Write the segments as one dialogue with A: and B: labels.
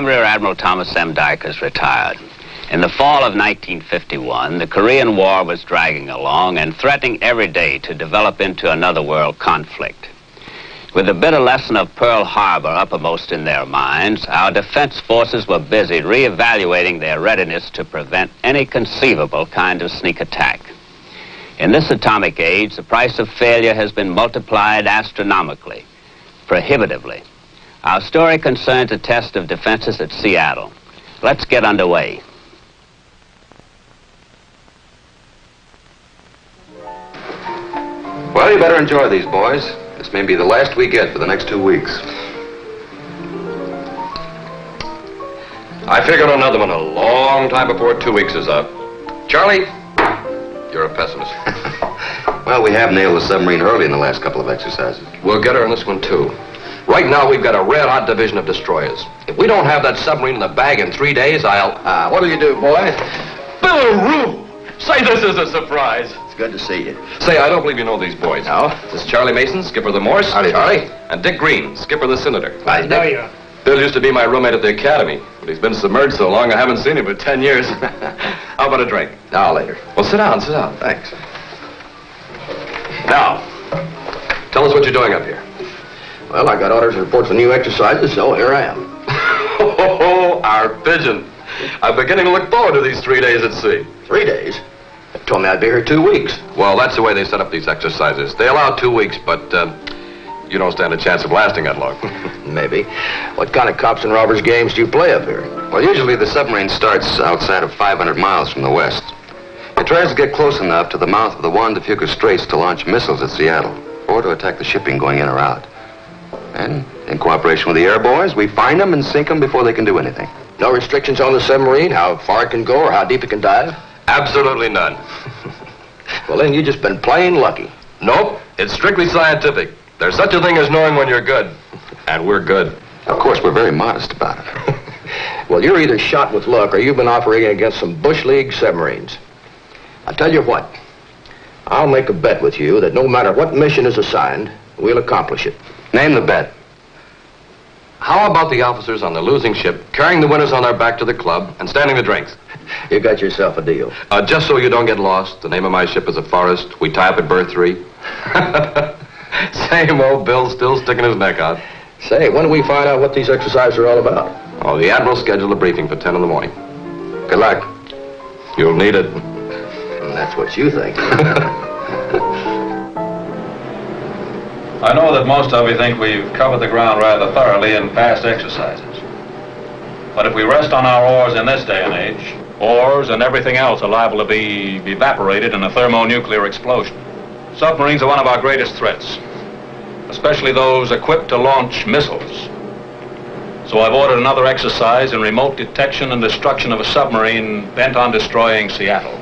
A: I'm Rear Admiral Thomas M. Dykers, retired. In the fall of 1951, the Korean War was dragging along and threatening every day to develop into another world conflict. With the bitter lesson of Pearl Harbor uppermost in their minds, our defense forces were busy reevaluating their readiness to prevent any conceivable kind of sneak attack. In this atomic age, the price of failure has been multiplied astronomically, prohibitively. Our story concerns a test of defenses at Seattle. Let's get underway.
B: Well, you better enjoy these, boys. This may be the last we get for the next 2 weeks. I figured on another one a long time before 2 weeks is up. Charlie, you're a pessimist.
C: Well, we have nailed the submarine early in the last couple of exercises.
B: We'll get her in this one, too. Right now, we've got a red-hot division of destroyers. If we don't have that submarine in the bag in 3 days, what'll you do, boys?
D: Billaroo! Say, this is a surprise.
C: It's good to see you.
B: Say, I don't believe you know these boys.
C: No?
B: This is Charlie Mason, skipper of the Morse.
C: Howdy,
B: Charlie. And Dick Green, skipper of the Senator.
C: Hi, Dick.
B: Bill used to be my roommate at the academy, but he's been submerged so long I haven't seen him for 10 years. How about a drink?
C: Now, later.
B: Well, sit down, sit down.
C: Thanks.
B: Now, tell us what you're doing up here.
C: Well, I got orders to report for new exercises, so here I am.
B: Oh, our pigeon. I'm beginning to look forward to these 3 days at sea.
C: 3 days? They told me I'd be here 2 weeks.
B: Well, that's the way they set up these exercises. They allow 2 weeks, but you don't stand a chance of lasting that long.
C: Maybe. What kind of cops and robbers games do you play up here?
E: Well, usually the submarine starts outside of 500 miles from the west. It tries to get close enough to the mouth of the Juan de Fuca Straits to launch missiles at Seattle, or to attack the shipping going in or out. And in cooperation with the air boys, we find them and sink them before they can do anything.
C: No restrictions on the submarine, how far it can go or how deep it can dive?
B: Absolutely none.
C: Well, then you've just been plain lucky.
B: Nope, it's strictly scientific. There's such a thing as knowing when you're good. And we're good.
E: Of course, we're very modest about it.
C: Well, you're either shot with luck or you've been operating against some Bush League submarines. I'll tell you what. I'll make a bet with you that no matter what mission is assigned, we'll accomplish it.
E: Name the bet.
B: How about the officers on the losing ship carrying the winners on their back to the club and standing the drinks?
C: You got yourself a deal.
B: Just so you don't get lost, the name of my ship is a Forest. We tie up at berth 3. Same old Bill still sticking his neck out.
C: Say, when do we find out what these exercises are all about?
B: Oh, the Admiral scheduled a briefing for 10 in the morning.
E: Good luck.
B: You'll need it.
C: And that's what you think.
D: I know that most of you think we've covered the ground rather thoroughly in past exercises. But if we rest on our oars in this day and age, oars and everything else are liable to be evaporated in a thermonuclear explosion. Submarines are one of our greatest threats, especially those equipped to launch missiles. So I've ordered another exercise in remote detection and destruction of a submarine bent on destroying Seattle.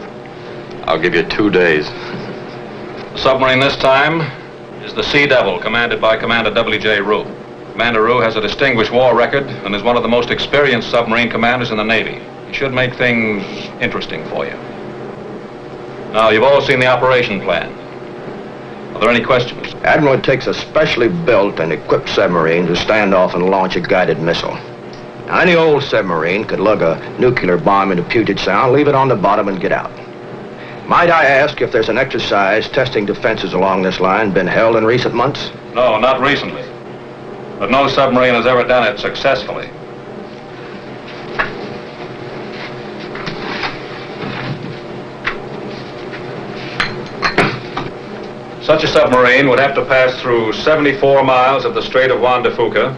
B: I'll give you 2 days.
D: The submarine this time is the Sea Devil, commanded by Commander W.J. Rue. Commander Rue has a distinguished war record and is one of the most experienced submarine commanders in the Navy. He should make things interesting for you. Now, you've all seen the operation plan. Are there any questions?
C: Admiral, it takes a specially built and equipped submarine to stand off and launch a guided missile. Now, any old submarine could lug a nuclear bomb into Puget Sound, leave it on the bottom, and get out. Might I ask if there's an exercise testing defenses along this line been held in recent months?
D: No, not recently. But no submarine has ever done it successfully. Such a submarine would have to pass through 74 miles of the Strait of Juan de Fuca,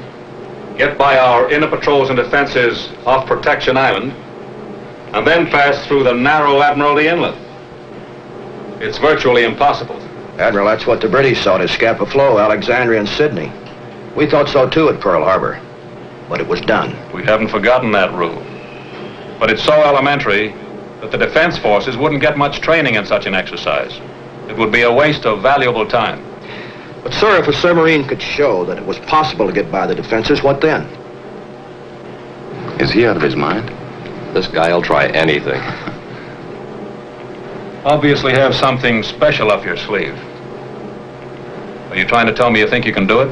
D: get by our inner patrols and defenses off Protection Island, and then pass through the narrow Admiralty Inlet. It's virtually impossible.
C: Admiral, that's what the British saw at Scapa Flow, Alexandria, and Sydney. We thought so, too, at Pearl Harbor. But it was done.
D: We haven't forgotten that rule. But it's so elementary that the defense forces wouldn't get much training in such an exercise. It would be a waste of valuable time.
C: But, sir, if a submarine could show that it was possible to get by the defenses, what then?
E: Is he out of his mind?
B: This guy'll try anything.
D: Obviously have something special up your sleeve. Are you trying to tell me you think you can do it?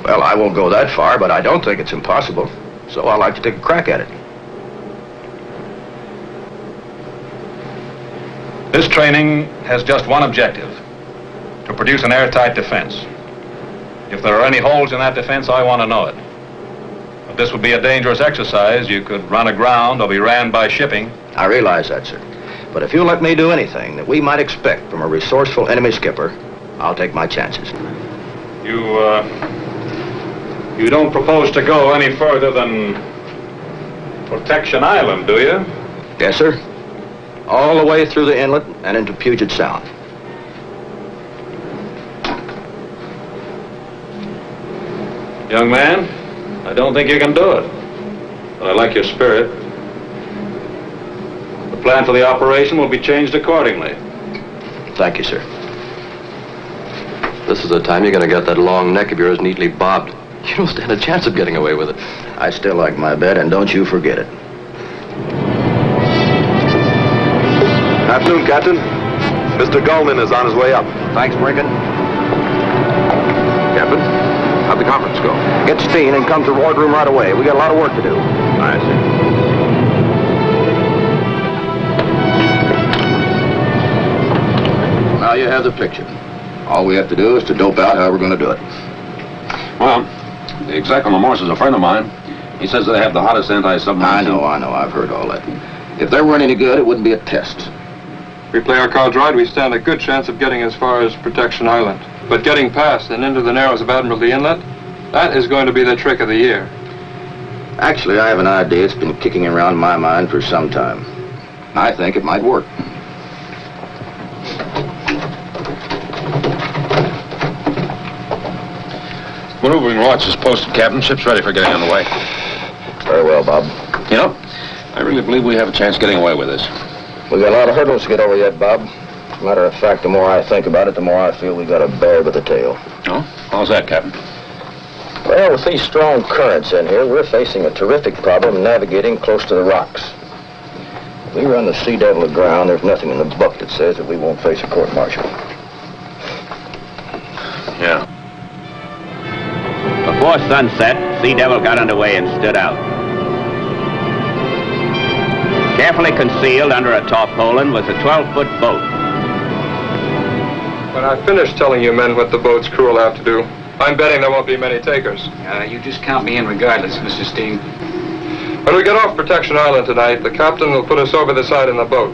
C: Well, I won't go that far, but I don't think it's impossible. So I'd like to take a crack at it.
D: This training has just one objective: to produce an airtight defense. If there are any holes in that defense, I want to know it. If this would be a dangerous exercise, you could run aground or be ran by shipping.
C: I realize that, sir. But if you'll let me do anything that we might expect from a resourceful enemy skipper, I'll take my chances.
D: You don't propose to go any further than Protection Island, do you?
C: Yes, sir. All the way through the inlet and into Puget Sound.
D: Young man, I don't think you can do it. But I like your spirit. The plan for the operation will be changed accordingly.
C: Thank you, sir.
B: This is the time you're going to get that long neck of yours neatly bobbed. You don't stand a chance of getting away with it.
C: I still like my bed, and don't you forget it.
F: Afternoon, Captain. Mr. Goldman is on his way up.
C: Thanks, Brinken.
F: Captain, how'd the conference go?
C: Get Steen and come to the wardroom right away. We got a lot of work to do.
F: I see.
C: Now you have the picture. All we have to do is to dope out how we're going to do it.
F: Well, the exec on the Morse is a friend of mine. He says they have the hottest anti-submarine.
C: I know. I've heard all that. If they weren't any good, it wouldn't be a test.
G: If we play our cards right, we stand a good chance of getting as far as Protection Island. But getting past and into the narrows of Admiralty Inlet, that is going to be the trick of the year.
C: Actually, I have an idea. It's been kicking around in my mind for some time. I think it might work.
F: Maneuvering watch is posted, Captain. Ship's ready for getting underway.
C: Very well, Bob.
F: You know, I really believe we have a chance getting away with this.
C: We've got a lot of hurdles to get over yet, Bob. As a matter of fact, the more I think about it, the more I feel we got a bear by the tail.
F: Oh? How's that, Captain?
C: Well, with these strong currents in here, we're facing a terrific problem navigating close to the rocks. If we run the Sea Devil aground, there's nothing in the book that says that we won't face a court-martial.
F: Yeah.
A: Before sunset, Sea Devil got underway and stood out. Carefully concealed under a tarpaulin was a 12-foot boat.
G: When I finish telling you men what the boat's crew will have to do, I'm betting there won't be many takers.
H: You just count me in regardless, Mr. Steen.
G: When we get off Protection Island tonight, the captain will put us over the side in the boat.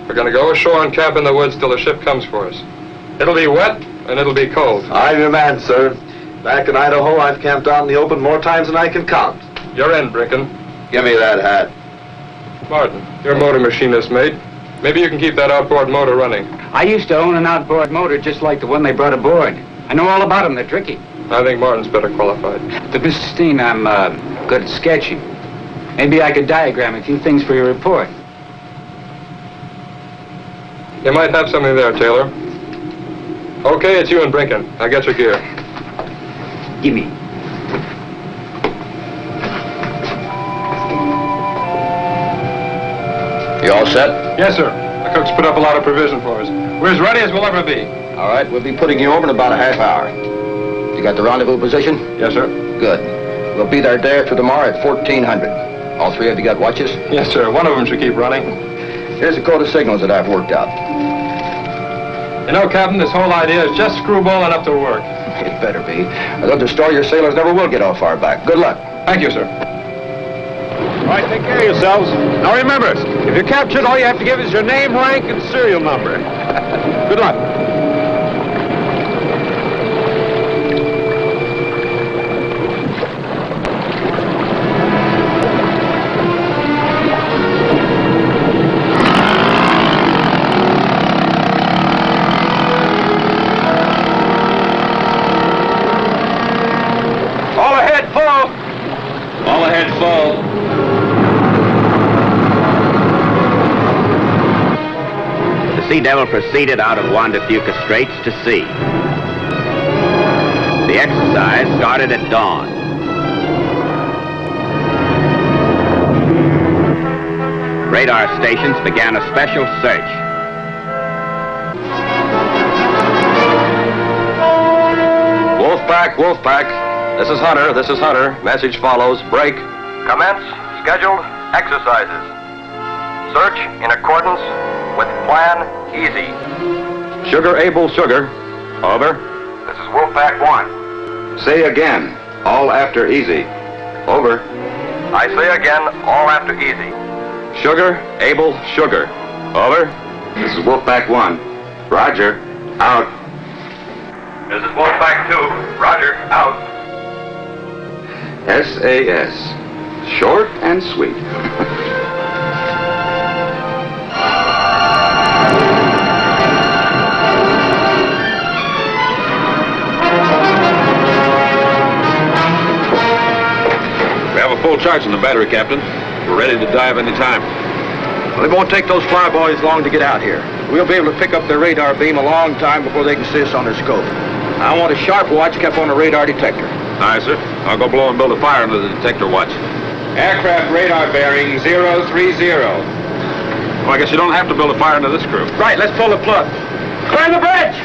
G: We're going to go ashore and camp in the woods till the ship comes for us. It'll be wet and it'll be cold.
F: I'm your man, sir. Back in Idaho, I've camped out in the open more times than I can count.
G: You're in, Brinken.
F: Give me that hat.
G: Martin, you're a motor machinist, mate. Maybe you can keep that outboard motor running.
H: I used to own an outboard motor just like the one they brought aboard. I know all about them. They're tricky.
G: I think Martin's better qualified.
H: But, Mr. Steen, I'm good at sketching. Maybe I could diagram a few things for your report.
G: You might have something there, Taylor. Okay, it's you and Brinken. Now get your gear.
H: Gimme.
C: You all set?
G: Yes, sir. The cook's put up a lot of provision for us. We're as ready as we'll ever be.
C: All right, we'll be putting you over in about a half hour. You got the rendezvous position?
G: Yes, sir.
C: Good. We'll be there day after tomorrow at 1400. All three of you got watches?
G: Yes, sir. One of them should keep running.
C: Here's a code of signals that I've worked out.
G: You know, Captain, this whole idea is just screwball enough to work.
C: It better be. Those destroyer sailors never will get off far back. Good luck.
G: Thank you, sir.
F: All right, take care of yourselves. Now remember, if you're captured, all you have to give is your name, rank, and serial number. Good luck.
D: All ahead, full! All ahead, full.
A: The Sea Devil proceeded out of Juan de Fuca Straits to sea. The exercise started at dawn. Radar stations began a special search.
B: Wolfpack, Wolfpack. This is Hunter. Message follows. Break. Commence scheduled exercises. Search in accordance with Plan Easy.
F: Sugar, Able, Sugar. Over.
B: This is Wolfpack 1.
E: Say again. All after easy. Over.
B: I say again, all after Easy.
F: Sugar, Able, Sugar. Over.
E: This is Wolfpack 1. Roger. Out.
B: This is Wolfpack 2. Roger, out.
E: SAS. Short and sweet.
F: We have a full charge in the battery, Captain. We're ready to dive any time.
C: Well, it won't take those flyboys long to get out here. We'll be able to pick up their radar beam a long time before they can see us on their scope. I want a sharp watch kept on the radar detector.
F: Aye, sir. I'll go blow and build a fire under the detector watch.
H: Aircraft radar bearing 030.
F: Well, I guess you don't have to build a fire under this crew.
C: Right, let's pull the plug. Clear the bridge!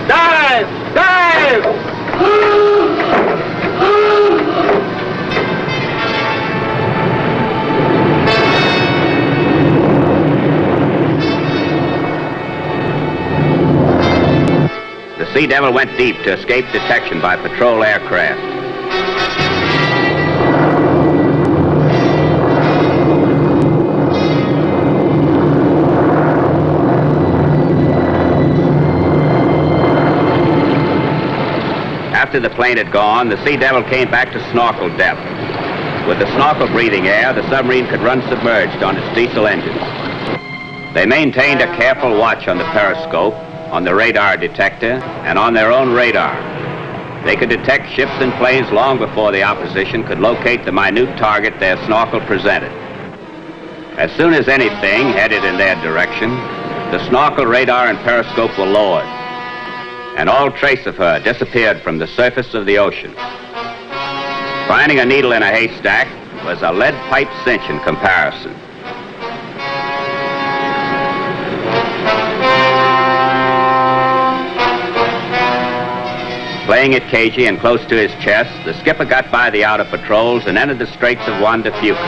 C: Dive! Dive!
A: The Sea Devil went deep to escape detection by patrol aircraft. After the plane had gone, the Sea Devil came back to snorkel depth. With the snorkel breathing air, the submarine could run submerged on its diesel engines. They maintained a careful watch on the periscope, on the radar detector, and on their own radar. They could detect ships and planes long before the opposition could locate the minute target their snorkel presented. As soon as anything headed in their direction, the snorkel, radar, and periscope were lowered, and all trace of her disappeared from the surface of the ocean. Finding a needle in a haystack was a lead pipe cinch in comparison. Playing it cagey and close to his chest, the skipper got by the outer patrols and entered the Straits of Juan de Fuca.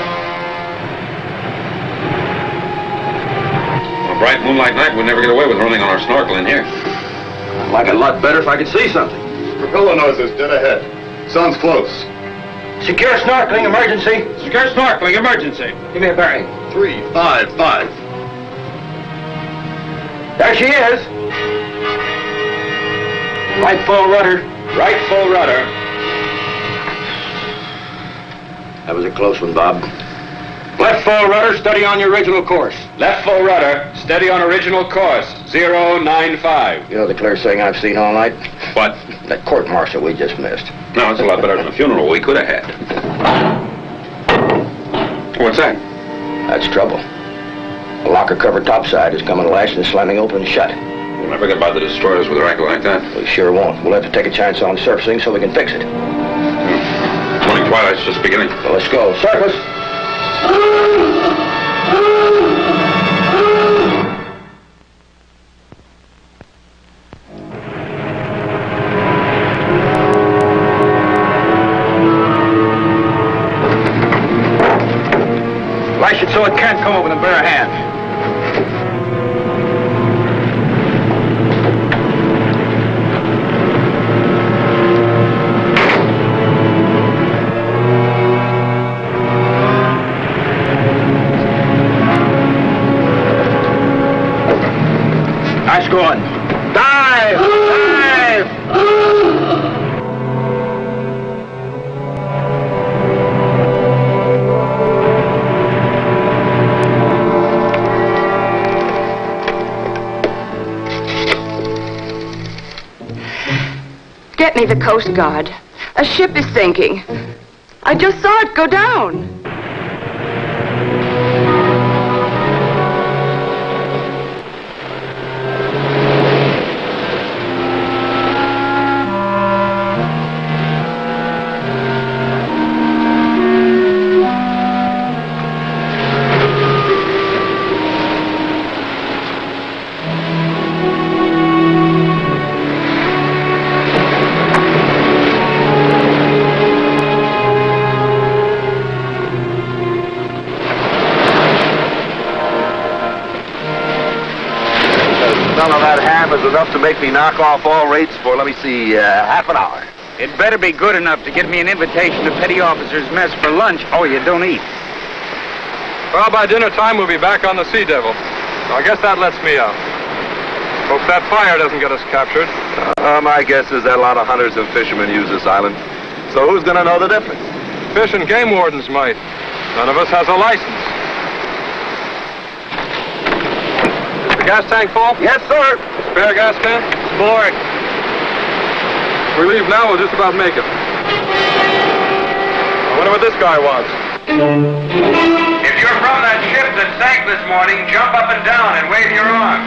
F: On a bright moonlight night, we'd never get away with running on our snorkel in here.
C: I'd like it a lot better if I could see something.
I: Propeller noises dead ahead. Sounds close.
C: Secure snorkeling emergency.
H: Secure snorkeling emergency.
C: Give me a bearing.
I: 355.
C: There she is. Right full rudder.
H: Right full rudder.
C: That was a close one, Bob.
H: Left full rudder, steady on your original course. Left full rudder, steady on original course, 095.
C: You know the clearest thing I've seen all night?
F: What?
C: That court-martial we just missed.
F: No, it's a lot better than the funeral we could have had. What's that?
C: That's trouble. The locker-covered topside is coming lashed and slamming open and shut.
F: We'll never get by the destroyers with a racket like that.
C: We sure won't. We'll have to take a chance on surfacing so we can fix it.
F: Morning twilight's just beginning.
C: Well, let's go. Surface! Lash it so it can't come up with a bare hand. Nice going. Dive! Dive!
J: Get me the Coast Guard. A ship is sinking. I just saw it go down.
C: none of that half is enough to make me knock off all rates for, let me see, half an hour.
K: It better be good enough to get me an invitation to petty officer's mess for lunch. Oh, you don't eat.
G: Well, by dinner time, we'll be back on the Sea Devil. So I guess that lets me out. Hope that fire doesn't get us captured.
C: My guess is that a lot of hunters and fishermen use this island. So who's going to know the difference?
G: Fish and game wardens might. None of us has a license. Is the gas tank full?
C: Yes, sir.
G: Spare gas can?
K: Sport.
G: If we leave now, we'll just about make it. I wonder what this guy wants.
H: If you're from that ship that sank this morning, jump up and down and wave your arm.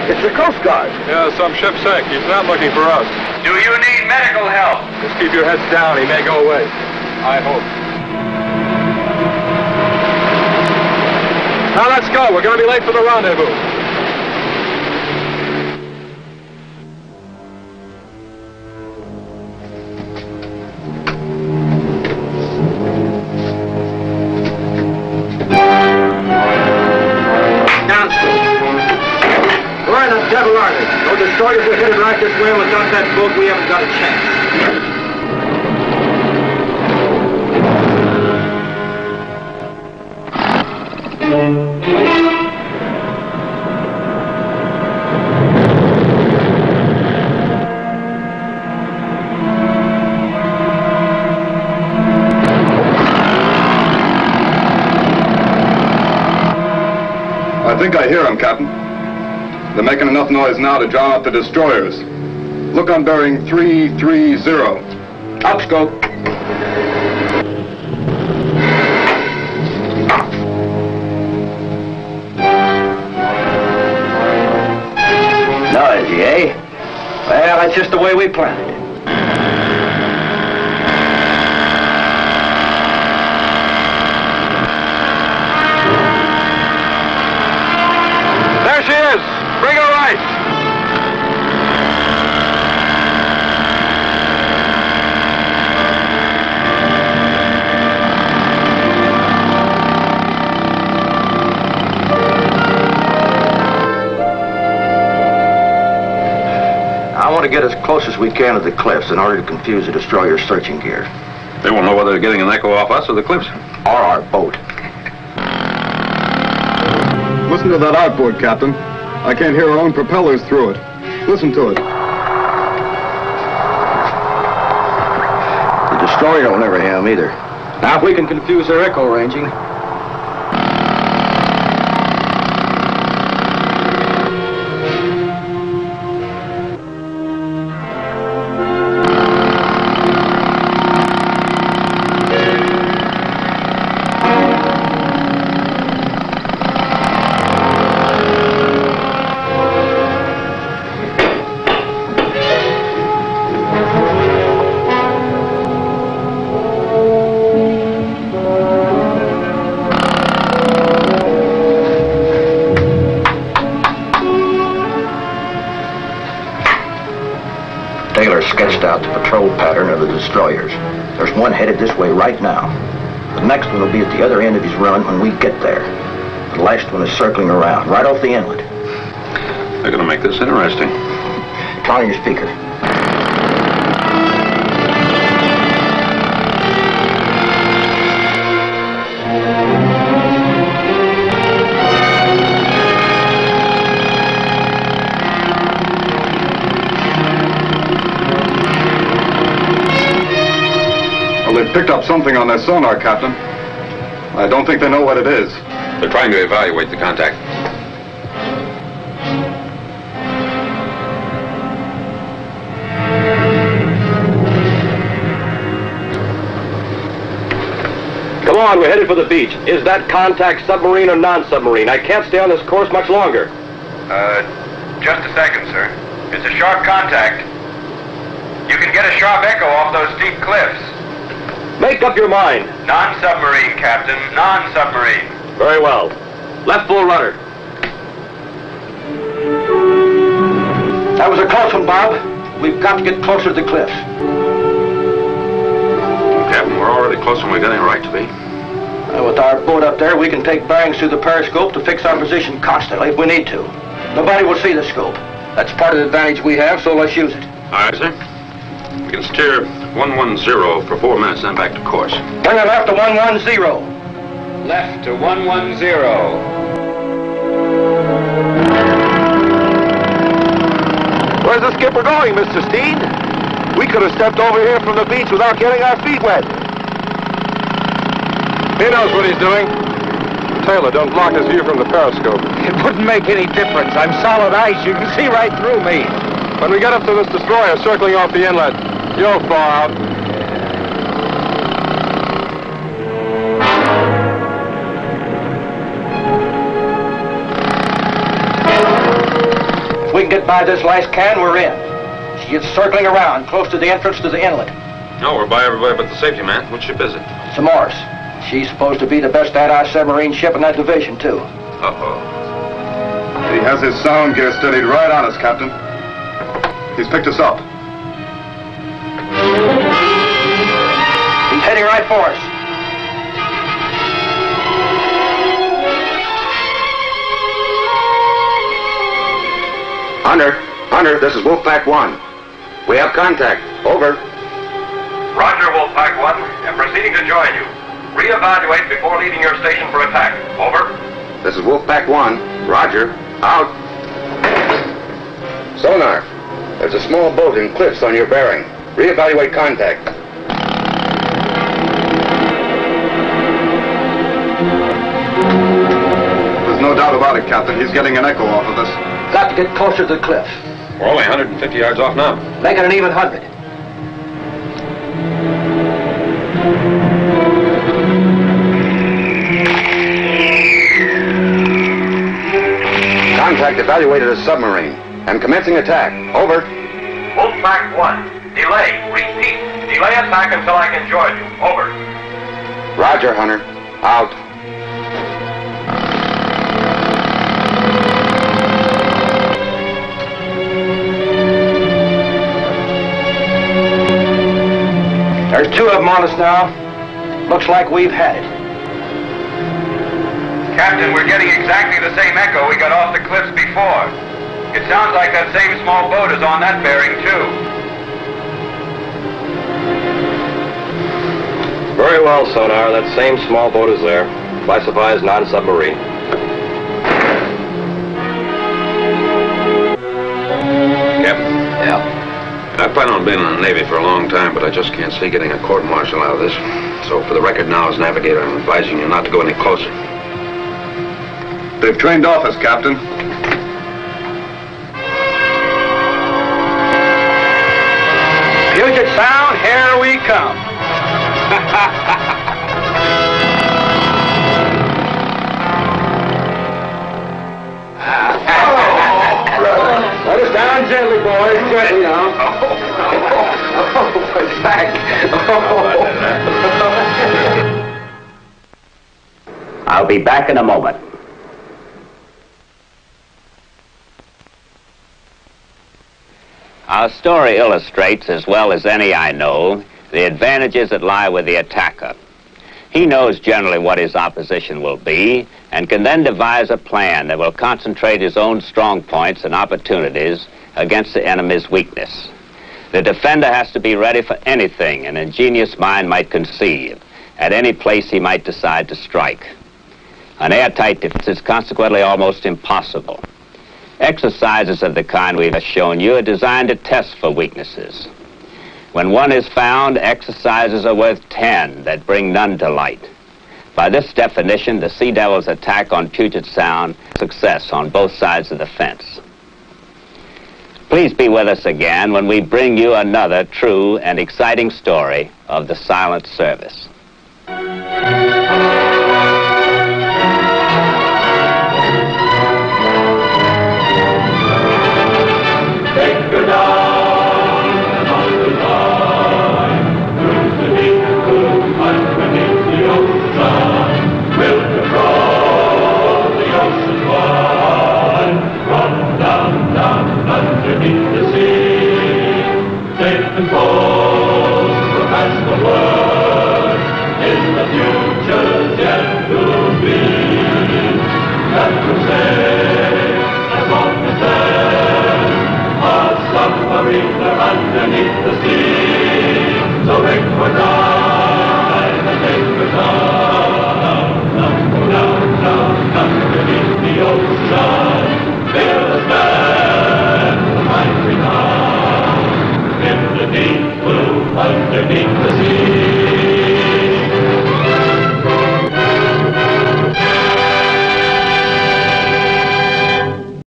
C: It's the Coast Guard.
G: Yeah, some ship sank. He's not looking for us.
H: Do you need medical help?
G: Just keep your heads down. He may go away. I hope. Now let's go. We're going to be late for the rendezvous.
C: Devil Army. Those destroyers are headed right this way. Without that boat, we haven't got a chance.
I: I think I hear them, Captain. They're making enough noise now to drown out the destroyers. Look on bearing 330.
C: Up, scope. Noisy, eh? Well, that's just the way we planned it.
G: There she is. Bring her right.
C: I want to get as close as we can to the cliffs in order to confuse the destroyer's searching gear.
D: They won't know whether they're getting an echo off us or the cliffs.
C: Or our boat.
I: Listen to that outboard, Captain. I can't hear our own propellers through it. Listen to it.
C: The destroyer will never hear them either. Now, if we can confuse their echo ranging. Sketched out the patrol pattern of the destroyers. There's one headed this way right now. The next one will be at the other end of his run when we get there. The last one is circling around, right off the inlet.
D: They're going to make this interesting.
C: Turn on your speaker.
I: Picked up something on their sonar, Captain. I don't think they know what it is.
D: They're trying to evaluate the contact.
B: Come on, we're headed for the beach. Is that contact submarine or non-submarine? I can't stay on this course much longer.
H: Just a second, sir. It's a sharp contact. You can get a sharp echo off those steep cliffs.
B: Make up your mind.
H: Non-submarine, Captain. Non-submarine.
B: Very well. Left full rudder.
C: That was a close one, Bob. We've got to get closer to the cliffs.
D: Captain, we're already closer than we're getting right to be.
C: With our boat up there, we can take bearings through the periscope to fix our position constantly if we need to. Nobody will see the scope. That's part of the advantage we have, so let's use it.
D: All right, sir. We can steer 110 for 4 minutes, then back to course.
C: Bring her left to 110.
H: Left to 110.
F: Where's the skipper going, Mr. Steen? We could have stepped over here from the beach without getting our feet wet.
G: He knows what he's doing. Taylor, don't block his view from the periscope.
K: It wouldn't make any difference. I'm solid ice. You can see right through me.
G: When we get up to this destroyer circling off the inlet, you'll thaw out.
C: If we can get by this last can, we're in. She is circling around, close to the entrance to the inlet.
D: No, we're by everybody but the safety man. What ship is it?
C: It's a Morris. She's supposed to be the best anti-submarine ship in that division, too.
D: Uh-oh.
I: He has his sound gear steadied right on us, Captain. He's picked us up.
C: He's heading right for us.
E: Hunter, this is Wolfpack 1. We have contact. Over.
L: Roger, Wolfpack 1. I'm proceeding to join you. Reevaluate before leaving your station for attack. Over.
E: This is Wolfpack 1. Roger. Out. Sonar. There's a small boat in cliffs on your bearing. Reevaluate contact.
I: There's no doubt about it, Captain. He's getting an echo off of us.
C: Got to get closer to the cliff.
D: We're only 150 yards off now.
C: Make it an even 100.
E: Contact evaluated as submarine. And commencing attack. Over.
L: Wolfpack 1. Delay. Repeat. Delay attack until I can join you. Over.
E: Roger, Hunter. Out.
C: There's 2 of them on us now. Looks like we've had it.
L: Captain, we're getting exactly the same echo we got off the cliffs before. It sounds like that same small boat is on that bearing, too.
B: Very well, Sonar. That same small boat is there. Classified as non-submarine.
D: Captain?
C: Yeah.
D: I plan on being in the Navy for a long time, but I just can't see getting a court-martial out of this. So for the record now, as navigator, I'm advising you not to go any closer.
I: They've trained off us, Captain.
K: Puget Sound, here we come.
C: Let us down gently, boys. Gently now. It's back.
A: I'll be back in a moment. Our story illustrates, as well as any I know, the advantages that lie with the attacker. He knows generally what his opposition will be and can then devise a plan that will concentrate his own strong points and opportunities against the enemy's weakness. The defender has to be ready for anything an ingenious mind might conceive, at any place he might decide to strike. An airtight defense is consequently almost impossible. Exercises of the kind we've just shown you are designed to test for weaknesses. When one is found, exercises are worth 10 that bring none to light. By this definition, the Sea Devil's attack on Puget Sound is a success on both sides of the fence. Please be with us again when we bring you another true and exciting story of the silent service.